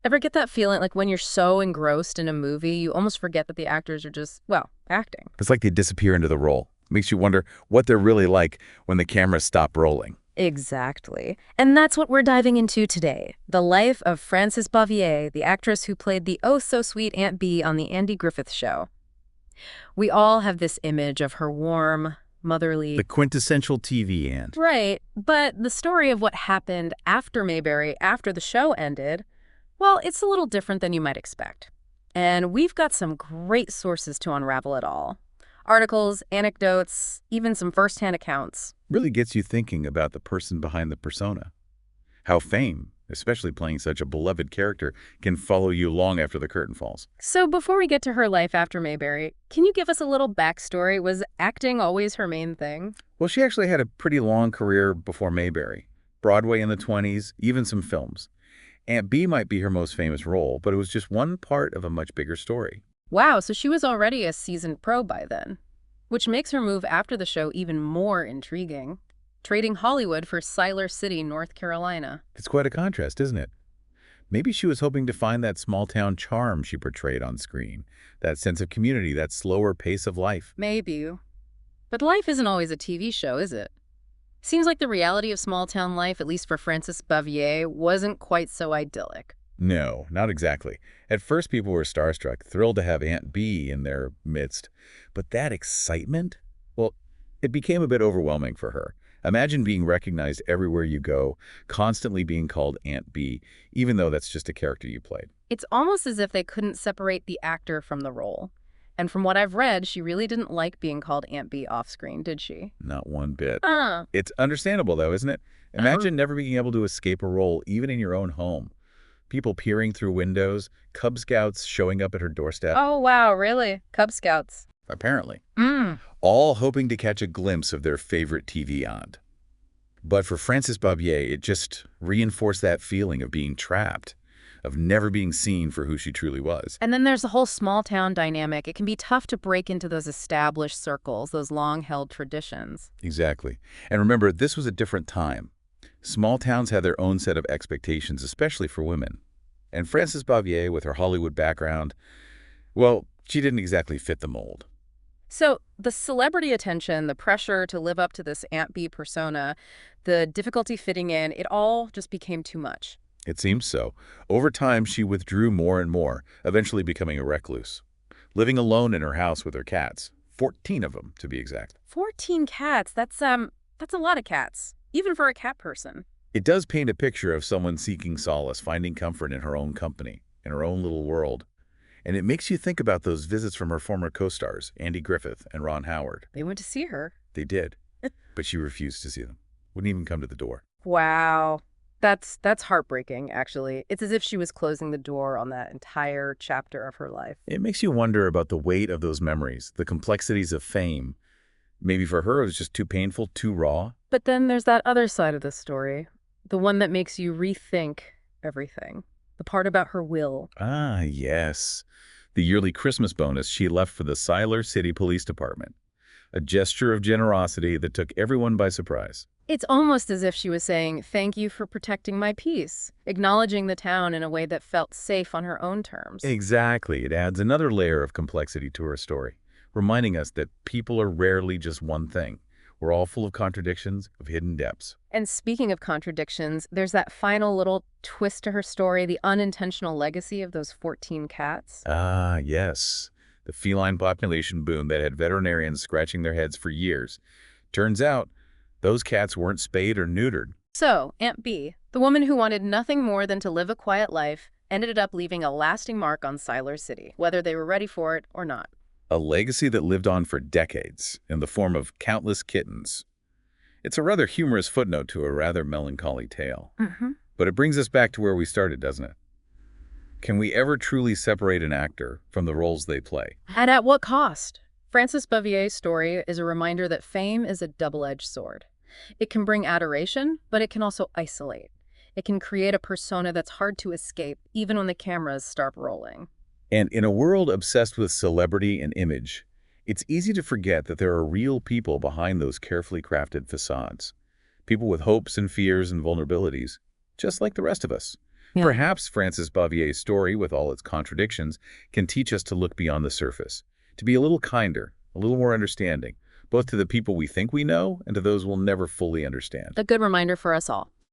Ever get that feeling like when you're so engrossed in a movie, you almost forget that the actors are just, well, acting? It's like they disappear into the role. Makes you wonder what they're really like when the cameras stop rolling. Exactly. And that's what we're diving into today. The life of Frances Bavier, the actress who played the oh-so-sweet Aunt Bee on The Andy Griffith Show. We all have this image of her warm, The motherly. quintessential TV Aunt. Right, but the story of what happened after Mayberry, after the show ended, well, it's a little different than you might expect. And we've got some great sources to unravel it all. Articles, anecdotes, even some first-hand accounts. Really gets you thinking about the person behind the persona. How fame, especially playing such a beloved character, can follow you long after the curtain falls. So before we get to her life after Mayberry, can you give us a little backstory? Was acting always her main thing? Well, she actually had a pretty long career before Mayberry. Broadway in the 20s, even some films. Aunt Bee might be her most famous role, but it was just one part of a much bigger story. Wow, so she was already a seasoned pro by then. Which makes her move after the show even more intriguing. Trading Hollywood for Siler City, North Carolina. It's quite a contrast, isn't it? Maybe she was hoping to find that small-town charm she portrayed on screen, that sense of community, that slower pace of life. Maybe. But life isn't always a TV show, is it? Seems like the reality of small-town life, at least for Frances Bavier, wasn't quite so idyllic. No, not exactly. At first, people were starstruck, thrilled to have Aunt Bee in their midst. But that excitement? Well, it became a bit overwhelming for her. Imagine being recognized everywhere you go, constantly being called Aunt Bee, even though that's just a character you played. It's almost as if they couldn't separate the actor from the role. And from what I've read, she really didn't like being called Aunt Bee off-screen, did she? Not one bit. Uh, It's understandable, though, isn't it? Imagine never being able to escape a role, even in your own home. People peering through windows, Cub Scouts showing up at her doorstep. oh, wow, really? Cub Scouts. Apparently. Mm. All hoping to catch a glimpse of their favorite TV aunt. But for Frances Bavier, it just reinforced that feeling of being trapped, of never being seen for who she truly was. And then there's the whole small town dynamic. It can be tough to break into those established circles, those long-held traditions. Exactly. And remember, this was a different time. Small towns had their own set of expectations, especially for women. And Frances Bavier, with her Hollywood background, well, she didn't exactly fit the mold. So the celebrity attention, the pressure to live up to this Aunt Bee persona, the difficulty fitting in, it all just became too much. It seems so. Over time, she withdrew more and more, eventually becoming a recluse, living alone in her house with her cats, 14 of them, to be exact. 14 cats, that's a lot of cats, even for a cat person. It does paint a picture of someone seeking solace, finding comfort in her own company, in her own little world. And it makes you think about those visits from her former co-stars, Andy Griffith and Ron Howard. They went to see her. They did, but she refused to see them. Wouldn't even come to the door. Wow. That's heartbreaking, actually. It's as if she was closing the door on that entire chapter of her life. It makes you wonder about the weight of those memories, the complexities of fame. Maybe for her it was just too painful, too raw. But then there's that other side of the story, the one that makes you rethink everything, the part about her will. Ah, yes. The yearly Christmas bonus she left for the Siler City Police Department. A gesture of generosity that took everyone by surprise. It's almost as if she was saying, thank you for protecting my peace, acknowledging the town in a way that felt safe on her own terms. Exactly. It adds another layer of complexity to her story, reminding us that people are rarely just one thing. We're all full of contradictions, of hidden depths. And speaking of contradictions, there's that final little twist to her story, the unintentional legacy of those 14 cats. Ah, yes. The feline population boom that had veterinarians scratching their heads for years. Turns out, those cats weren't spayed or neutered. So, Aunt Bee, the woman who wanted nothing more than to live a quiet life, ended up leaving a lasting mark on Siler City, whether they were ready for it or not. A legacy that lived on for decades in the form of countless kittens. It's a rather humorous footnote to a rather melancholy tale. But it brings us back to where we started, doesn't it? Can we ever truly separate an actor from the roles they play? And at what cost? Frances Bavier's story is a reminder that fame is a double-edged sword. It can bring adoration, but it can also isolate. It can create a persona that's hard to escape, even when the cameras start rolling. And in a world obsessed with celebrity and image, it's easy to forget that there are real people behind those carefully crafted facades. People with hopes and fears and vulnerabilities, just like the rest of us. Yeah. Perhaps Frances Bavier's story, with all its contradictions, can teach us to look beyond the surface, to be a little kinder, a little more understanding, both to the people we think we know and to those we'll never fully understand. A good reminder for us all.